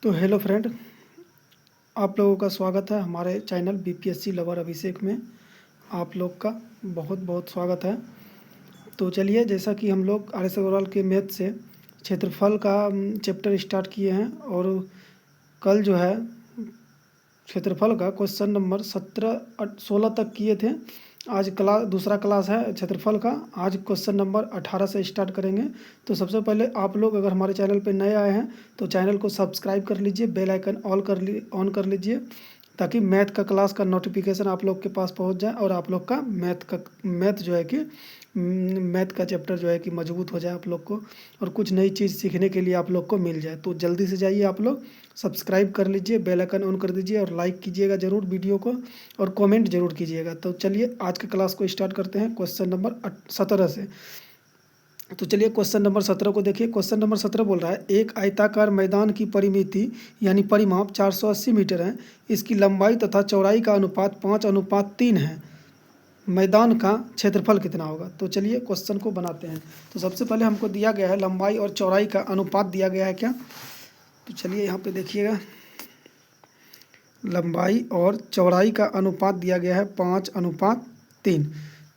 तो hello friend, आप लोगों का स्वागत है हमारे चैनल बीपीएससी लवर अभिषेक में। आप लोग का बहुत बहुत स्वागत है। तो चलिए, जैसा कि हम लोग आर एस अग्रवाल के मैथ से क्षेत्रफल का चैप्टर स्टार्ट किए हैं और कल जो है क्षेत्रफल का क्वेश्चन नंबर 16 तक किए थे। आज दूसरा क्लास है क्षेत्रफल का। आज क्वेश्चन नंबर 18 से स्टार्ट करेंगे। तो सबसे पहले आप लोग अगर हमारे चैनल पर नए आए हैं तो चैनल को सब्सक्राइब कर लीजिए, बेल आइकन ऑन कर लीजिए, ताकि मैथ का क्लास का नोटिफिकेशन आप लोग के पास पहुंच जाए और आप लोग का मैथ जो है कि मैथ का चैप्टर जो है कि मजबूत हो जाए आप लोग को, और कुछ नई चीज़ सीखने के लिए आप लोग को मिल जाए। तो जल्दी से जाइए, आप लोग सब्सक्राइब कर लीजिए, बेल आइकन ऑन कर दीजिए और लाइक कीजिएगा ज़रूर वीडियो को, और कमेंट जरूर कीजिएगा। तो चलिए आज के क्लास को स्टार्ट करते हैं क्वेश्चन नंबर 17 से। तो चलिए क्वेश्चन नंबर 17 को देखिए। क्वेश्चन नंबर 17 बोल रहा है, एक आयताकार मैदान की परिमिति यानी परिमाप 480 मीटर है। इसकी लंबाई तथा चौड़ाई का अनुपात 5:3 है। मैदान का क्षेत्रफल कितना होगा? तो चलिए क्वेश्चन को बनाते हैं। तो सबसे पहले हमको दिया गया है लंबाई और चौड़ाई का अनुपात दिया गया है क्या? तो चलिए यहाँ पे देखिएगा, लंबाई और चौड़ाई का अनुपात दिया गया है 5:3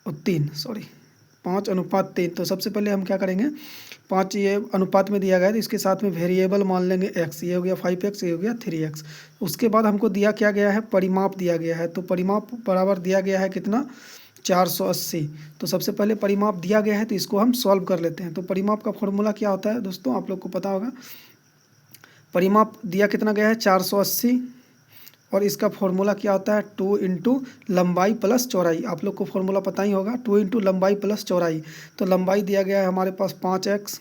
और 5:3। तो सबसे पहले हम क्या करेंगे, 5 ये अनुपात में दिया गया है तो इसके साथ में वेरिएबल मान लेंगे x। ये हो गया 5x, ये हो गया 3x। उसके बाद हमको दिया क्या गया है, परिमाप दिया गया है। तो परिमाप बराबर दिया गया है कितना, 480। तो सबसे पहले परिमाप दिया गया है तो इसको हम सॉल्व कर लेते हैं। तो परिमाप का फॉर्मूला क्या होता है दोस्तों, आप लोग को पता होगा। परिमाप दिया कितना गया है, 480, और इसका फॉर्मूला क्या होता है, 2 इंटू लंबाई प्लस चौड़ाई। आप लोग को फॉर्मूला पता ही होगा, 2 इंटू लंबाई प्लस चौड़ाई। तो लंबाई दिया गया है हमारे पास 5x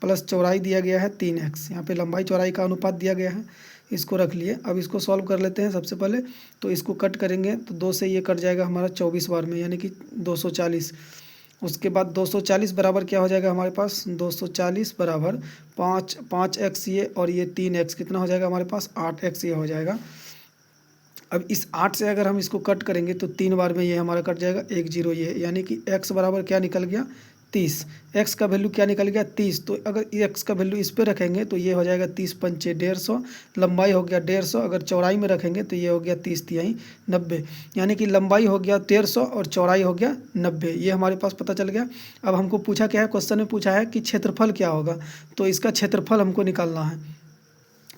प्लस चौड़ाई दिया गया है 3x। यहाँ पे लंबाई चौड़ाई का अनुपात दिया गया है, इसको रख लिए। अब इसको सॉल्व कर लेते हैं सबसे पहले। तो इसको कट करेंगे तो 2 से ये कट जाएगा हमारा 24 बार में, यानी कि 240। उसके बाद 240 बराबर क्या हो जाएगा हमारे पास, 240 बराबर 5x ये, और ये 3x कितना हो जाएगा हमारे पास, 8x ये हो जाएगा। अब इस 8 से अगर हम इसको कट करेंगे तो 3 बार में ये हमारा कट जाएगा, 1 0 ये, यानी कि x बराबर क्या निकल गया, 30। x का वैल्यू क्या निकल गया, 30। तो अगर x का वैल्यू इस पे रखेंगे तो ये हो जाएगा 30 पंचे 150, लंबाई हो गया 150। अगर चौड़ाई में रखेंगे तो ये हो गया 30 तिहाई 90, यानी कि लंबाई हो गया 150 और चौड़ाई हो गया 90। ये हमारे पास पता चल गया। अब हमको पूछा क्या है, क्वेश्चन में पूछा है कि क्षेत्रफल क्या होगा। तो इसका क्षेत्रफल हमको निकालना है।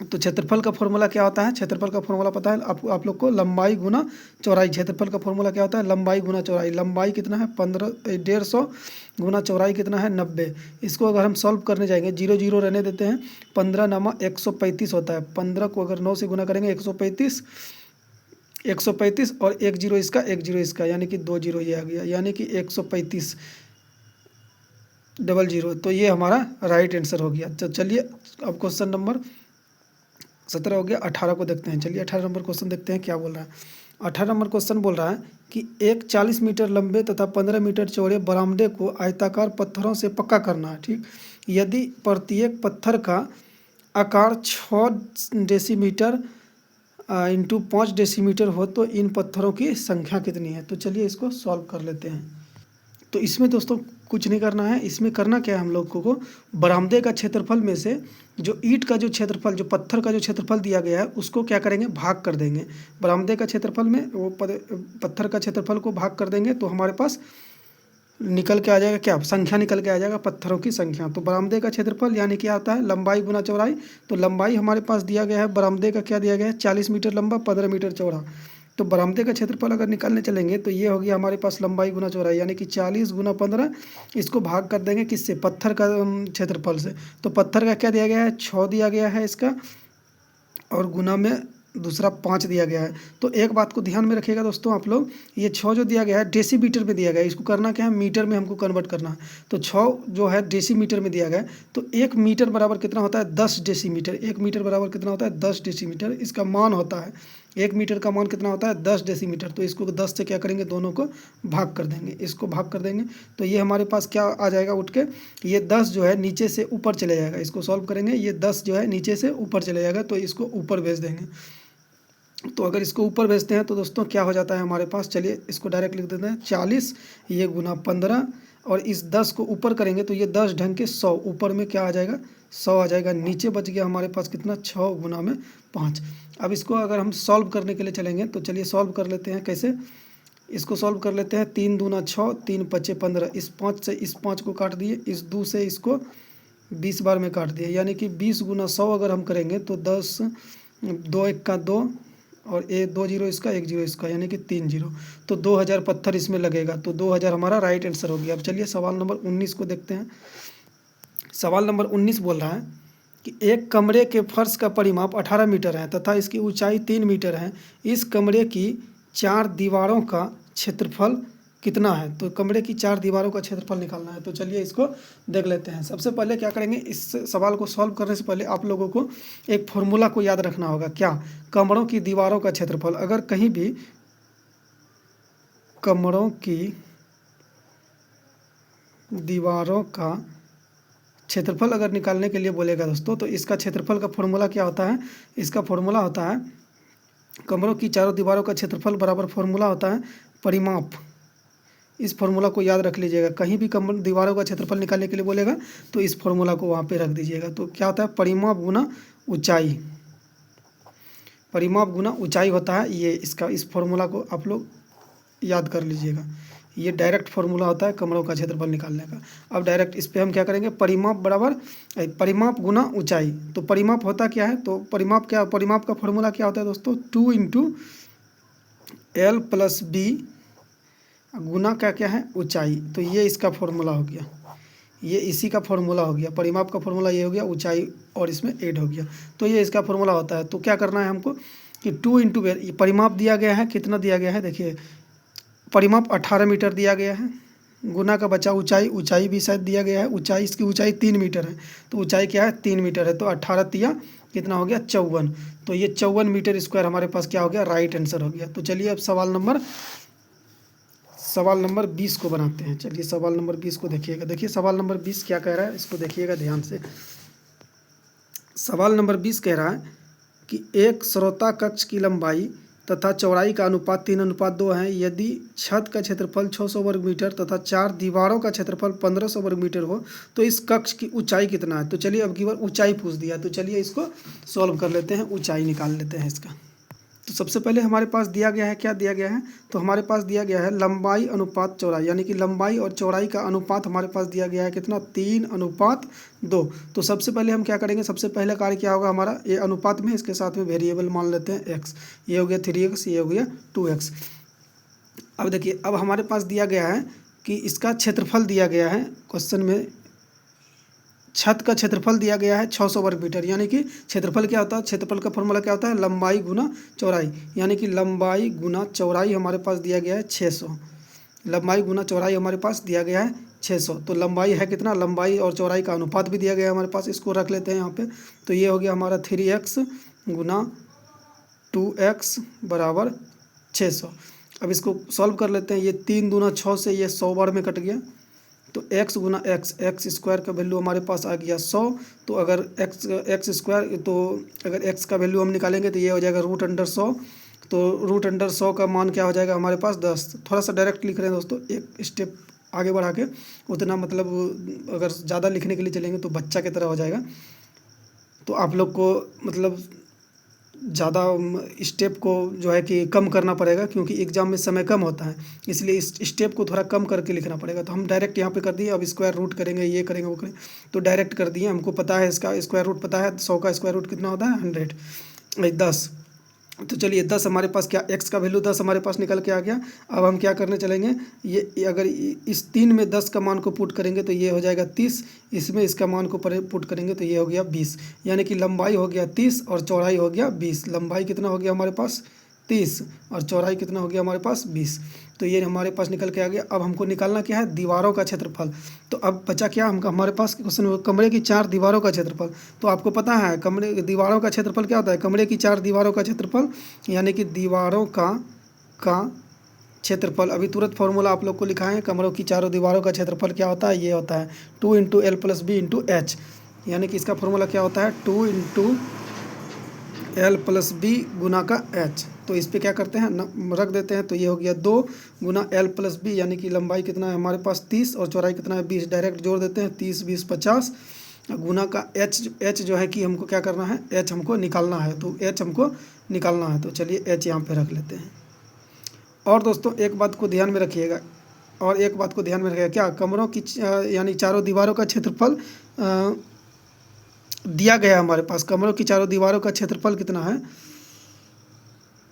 तो क्षेत्रफल का फॉर्मूला क्या होता है, क्षेत्रफल का फॉर्मूला पता है आप लोग को, लंबाई गुना चौड़ाई। क्षेत्रफल का फॉर्मूला क्या होता है, लंबाई गुना चौड़ाई। लंबाई कितना है 150 गुना चौड़ाई कितना है 90। इसको अगर हम सॉल्व करने जाएंगे, 0 0 रहने देते हैं, 15 नामा 135 होता है। 15 को अगर 9 से गुना करेंगे 135 और 1 0 इसका, 1 0 इसका, यानी कि 2 0 ये आ गया, यानी कि 135 00। तो ये हमारा राइट आंसर हो गया। तो चलिए अब क्वेश्चन नंबर 17 हो गया। 18 को देखते हैं। चलिए 18 नंबर क्वेश्चन देखते हैं क्या बोल रहा है। 18 नंबर क्वेश्चन बोल रहा है कि एक 40 मीटर लंबे तथा 15 मीटर चौड़े बरामदे को आयताकार पत्थरों से पक्का करना है। ठीक, यदि प्रत्येक पत्थर का आकार 6 डेसीमीटर इंटू 5 डेसीमीटर हो तो इन पत्थरों की संख्या कितनी है? तो चलिए इसको सॉल्व कर लेते हैं। तो इसमें दोस्तों कुछ नहीं करना है। इसमें करना क्या है, हम लोगों को बरामदे का क्षेत्रफल में से जो ईंट का जो क्षेत्रफल, जो पत्थर का जो क्षेत्रफल दिया गया है उसको क्या करेंगे, भाग कर देंगे। बरामदे का क्षेत्रफल में वो पत्थर का क्षेत्रफल को भाग कर देंगे तो हमारे पास निकल के आ जाएगा क्या, संख्या निकल के आ जाएगा, पत्थरों की संख्या। तो बरामदे का क्षेत्रफल यानी क्या आता है, लंबाई गुना चौड़ाई। तो लंबाई हमारे पास दिया गया है, बरामदे का क्या दिया गया है, 40 मीटर लंबा 15 मीटर चौड़ा। तो बरामदे का क्षेत्रफल अगर निकालने चलेंगे तो ये हो गया हमारे पास लंबाई गुना चौड़ाई, यानी कि 40 गुना 15। इसको भाग कर देंगे किससे, पत्थर का क्षेत्रफल से। तो पत्थर का क्या दिया गया है, 6 दिया गया है इसका, और गुना में दूसरा 5 दिया गया है। तो एक बात को ध्यान में रखिएगा दोस्तों आप लोग, ये 6 जो दिया गया है डेसीमीटर में दिया गया है, इसको करना क्या है, मीटर में हमको कन्वर्ट करना है। तो 6 जो है डेसीमीटर में दिया गया है। तो 1 मीटर बराबर कितना होता है, 10 डेसीमीटर। 1 मीटर बराबर कितना होता है, 10 डेसीमीटर। इसका मान होता है, 1 मीटर का मान कितना होता है, 10 डेसीमीटर। तो इसको 10 से क्या करेंगे, दोनों को भाग कर देंगे। इसको भाग कर देंगे तो ये हमारे पास क्या आ जाएगा उठ के, ये 10 जो है नीचे से ऊपर चले जाएगा। इसको सॉल्व करेंगे, ये 10 जो है नीचे से ऊपर चले जाएगा, तो इसको ऊपर भेज देंगे। तो अगर इसको ऊपर भेजते हैं तो दोस्तों क्या हो जाता है हमारे पास, चलिए इसको डायरेक्ट लिख देते हैं, 40 ये गुना 15, और इस 10 को ऊपर करेंगे तो ये 10 ढंग के 100, ऊपर में क्या आ जाएगा, 100 आ जाएगा, नीचे बच गया हमारे पास कितना 6 गुना में 5। अब इसको अगर हम सॉल्व करने के लिए चलेंगे तो चलिए सॉल्व कर लेते हैं। कैसे इसको सॉल्व कर लेते हैं। 3 दूना 6, 3 पचे 15, इस 5 से इस 5 को काट दिए, इस 2 से इसको 20 बार में काट दिए, यानी कि 20 गुना 100 अगर हम करेंगे तो 10, 2 1 का 2 और 2 जीरो इसका, 1 जीरो इसका, यानी कि 3 जीरो। तो 2000 पत्थर इसमें लगेगा, तो 2000 हमारा राइट आंसर हो गया। अब चलिए सवाल नंबर 19 को देखते हैं। सवाल नंबर 19 बोल रहा है कि एक कमरे के फर्श का परिमाप 18 मीटर है तथा इसकी ऊंचाई 3 मीटर है। इस कमरे की 4 दीवारों का क्षेत्रफल कितना है? तो कमरे की 4 दीवारों का क्षेत्रफल निकालना है। तो चलिए इसको देख लेते हैं। सबसे पहले क्या करेंगे, इस सवाल को सॉल्व करने से पहले आप लोगों को एक फॉर्मूला को याद रखना होगा। क्या? कमरों की दीवारों का क्षेत्रफल। अगर कहीं भी कमरों की दीवारों का क्षेत्रफल अगर निकालने के लिए बोलेगा दोस्तों, तो इसका क्षेत्रफल का फॉर्मूला क्या होता है? इसका फॉर्मूला होता है कमरों की चारों दीवारों का क्षेत्रफल बराबर फॉर्मूला होता है परिमाप। इस फॉर्मूला को याद रख लीजिएगा। कहीं भी कमर दीवारों का क्षेत्रफल निकालने के लिए बोलेगा तो इस फॉर्मूला को वहाँ पे रख दीजिएगा। तो क्या होता है? परिमाप गुना ऊंचाई। परिमाप गुना ऊंचाई होता है ये, इसका इस फॉर्मूला को आप लोग याद कर लीजिएगा। ये डायरेक्ट फार्मूला होता है कमरों का क्षेत्रफल निकालने का। अब डायरेक्ट इस पे हम क्या करेंगे, परिमाप बराबर परिमाप गुना ऊंचाई। तो परिमाप होता क्या है? तो परिमाप क्या, परिमाप का फार्मूला क्या होता है दोस्तों? 2 इंटू एल प्लस बी गुना क्या है, ऊंचाई। तो ये इसका फॉर्मूला हो गया, ये इसी का फॉर्मूला हो गया। परिमाप का फॉर्मूला ये हो गया, ऊंचाई और इसमें ऐड हो गया। तो ये इसका फॉर्मूला होता है। तो क्या करना है हमको कि 2 इंटू परिमाप दिया गया है, कितना दिया गया है देखिए, परिमाप 18 मीटर दिया गया है, गुना का बचा ऊंचाई, ऊंचाई भी शायद दिया गया है। ऊंचाई, इसकी ऊंचाई 3 मीटर है, तो ऊंचाई क्या है 3 मीटर है। तो 18 तिया कितना हो गया 54। तो ये 54 मीटर स्क्वायर हमारे पास क्या हो गया, राइट आंसर हो गया। तो चलिए अब सवाल नंबर 20 को बनाते हैं। चलिए सवाल नंबर 20 को देखिएगा। देखिए सवाल नंबर 20 क्या कह रहा है, इसको देखिएगा ध्यान से। सवाल नंबर 20 कह रहा है कि एक श्रोता कक्ष की लंबाई तथा चौड़ाई का अनुपात 3:2 है। यदि छत का क्षेत्रफल 600 वर्ग मीटर तथा 4 दीवारों का क्षेत्रफल 1500 वर्ग मीटर हो तो इस कक्ष की ऊंचाई कितना है? तो चलिए अब की बार ऊंचाई पूछ दिया, तो चलिए इसको सॉल्व कर लेते हैं, ऊंचाई निकाल लेते हैं इसका। तो सबसे पहले हमारे पास दिया गया है, क्या दिया गया है? तो हमारे पास दिया गया है लंबाई अनुपात चौड़ाई, यानी कि लंबाई और चौड़ाई का अनुपात हमारे पास दिया गया है कितना, 3:2। तो सबसे पहले हम क्या करेंगे, सबसे पहले कार्य क्या होगा हमारा, ये अनुपात में इसके साथ में वेरिएबल मान लेते हैं x। ये हो गया 3x, ये हो गया 2x। अब देखिए, अब हमारे पास दिया गया है कि इसका क्षेत्रफल दिया गया है क्वेश्चन में, छत का क्षेत्रफल दिया गया है 600 वर्ग मीटर। यानी कि क्षेत्रफल क्या होता है, क्षेत्रफल का फॉर्मूला क्या होता है, लंबाई गुना चौड़ाई। यानी कि लंबाई गुना चौड़ाई हमारे पास दिया गया है 600। लंबाई गुना चौड़ाई हमारे पास दिया गया है 600। तो लंबाई है कितना, लंबाई और चौड़ाई का अनुपात भी दिया गया है हमारे पास, इसको रख लेते हैं यहाँ पे। तो ये हो गया हमारा 3x गुना 2x बराबर 600। अब इसको सॉल्व कर लेते हैं। ये 3 दूना 6 से ये 100 बार में कट गया, तो x गुना एक्स स्क्वायर का वैल्यू हमारे पास आ गया 100। तो अगर एक्स स्क्वायर, तो अगर x का वैल्यू हम निकालेंगे तो ये हो जाएगा √100। तो √100 का मान क्या हो जाएगा हमारे पास 10। थोड़ा सा डायरेक्ट लिख रहे हैं दोस्तों, एक स्टेप आगे बढ़ा के, उतना मतलब अगर ज़्यादा लिखने के लिए चलेंगे तो बच्चा की तरह हो जाएगा। तो आप लोग को मतलब ज़्यादा स्टेप को जो है कि कम करना पड़ेगा, क्योंकि एग्ज़ाम में समय कम होता है, इसलिए इस स्टेप को थोड़ा कम करके लिखना पड़ेगा। तो हम डायरेक्ट यहाँ पे कर दिए। अब स्क्वायर रूट करेंगे, ये करेंगे वो करेंगे, तो डायरेक्ट कर दिए। हमको पता है इसका स्क्वायर रूट पता है, 100 का स्क्वायर रूट कितना होता है 100, 10। तो चलिए 10 हमारे पास क्या, x का वैल्यू 10 हमारे पास निकल के आ गया। अब हम क्या करने चलेंगे, ये अगर इस 3 में 10 का मान को पुट करेंगे तो ये हो जाएगा 30, इसमें इसका मान को पुट करेंगे तो ये हो गया 20। यानी कि लंबाई हो गया 30 और चौड़ाई हो गया 20। लंबाई कितना हो गया हमारे पास 30 और चौड़ाई कितना हो गया हमारे पास 20। तो ये हमारे पास निकल के आ गया। अब हमको निकालना क्या है, दीवारों का क्षेत्रफल। तो अब बचा क्या हमारे पास क्वेश्चन, कमरे की 4 दीवारों का क्षेत्रफल। तो आपको पता है कमरे दीवारों का क्षेत्रफल क्या होता है, कमरे की 4 दीवारों का क्षेत्रफल, यानी कि दीवारों का क्षेत्रफल। अभी तुरंत फॉर्मूला आप लोग को लिखा है, कमरों की चारों दीवारों का क्षेत्रफल क्या होता है, ये होता है 2 into L plus B into H. यानी कि इसका फॉर्मूला क्या होता है, 2 इंटू एल प्लस बी गुना का एच। तो इस पर क्या करते हैं, रख देते हैं। तो ये हो गया 2 गुना एल प्लस बी, यानी कि लंबाई कितना है हमारे पास 30 और चौड़ाई कितना है 20। डायरेक्ट जोड़ देते हैं, 30 20 50 गुना का एच जो है कि हमको क्या करना है, एच हमको निकालना है, तो एच हमको निकालना है। तो चलिए एच यहाँ पे रख लेते हैं। और दोस्तों एक बात को ध्यान में रखिएगा, और एक बात को ध्यान में रखिएगा, क्या कमरों की यानी चारों दीवारों का क्षेत्रफल दिया गया है हमारे पास। कमरों की चारों दीवारों का क्षेत्रफल कितना है,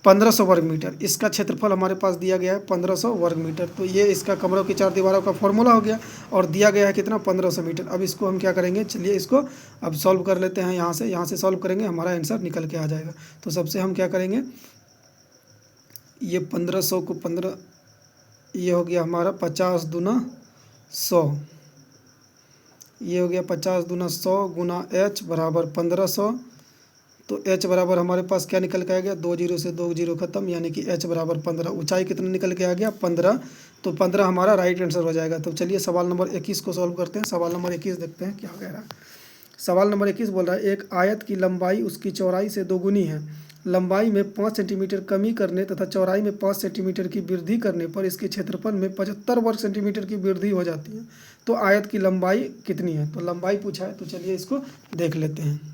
1500 वर्ग मीटर। इसका क्षेत्रफल हमारे पास दिया गया है 1500 वर्ग मीटर। तो ये इसका कमरों की चार दीवारों का फॉर्मूला हो गया, और दिया गया है कितना, 1500 मीटर। अब इसको हम क्या करेंगे, चलिए इसको अब सॉल्व कर लेते हैं। यहाँ से सॉल्व करेंगे, हमारा आंसर निकल के आ जाएगा। तो सबसे हम क्या करेंगे, ये 1500 को 15, ये हो गया हमारा 50 दूना 100, ये हो गया 50 दूना 100 गुना एच बराबर 1500। तो एच बराबर हमारे पास क्या निकल के आ गया, 2 जीरो से 2 जीरो खत्म, यानी कि एच बराबर 15। ऊंचाई कितना निकल के आ गया, 15। तो 15 हमारा राइट आंसर हो जाएगा। तो चलिए सवाल नंबर 21 को सॉल्व करते हैं। सवाल नंबर 21 देखते हैं क्या कह रहा है। सवाल नंबर 21 बोल रहा है, एक आयत की लंबाई उसकी चौड़ाई से दोगुनी है। लंबाई में 5 सेंटीमीटर कमी करने तथा चौड़ाई में 5 सेंटीमीटर की वृद्धि करने पर इसके क्षेत्रफल में 75 वर्ग सेंटीमीटर की वृद्धि हो जाती है। तो आयत की लंबाई कितनी है। तो लंबाई पूछा है, तो चलिए इसको देख लेते हैं।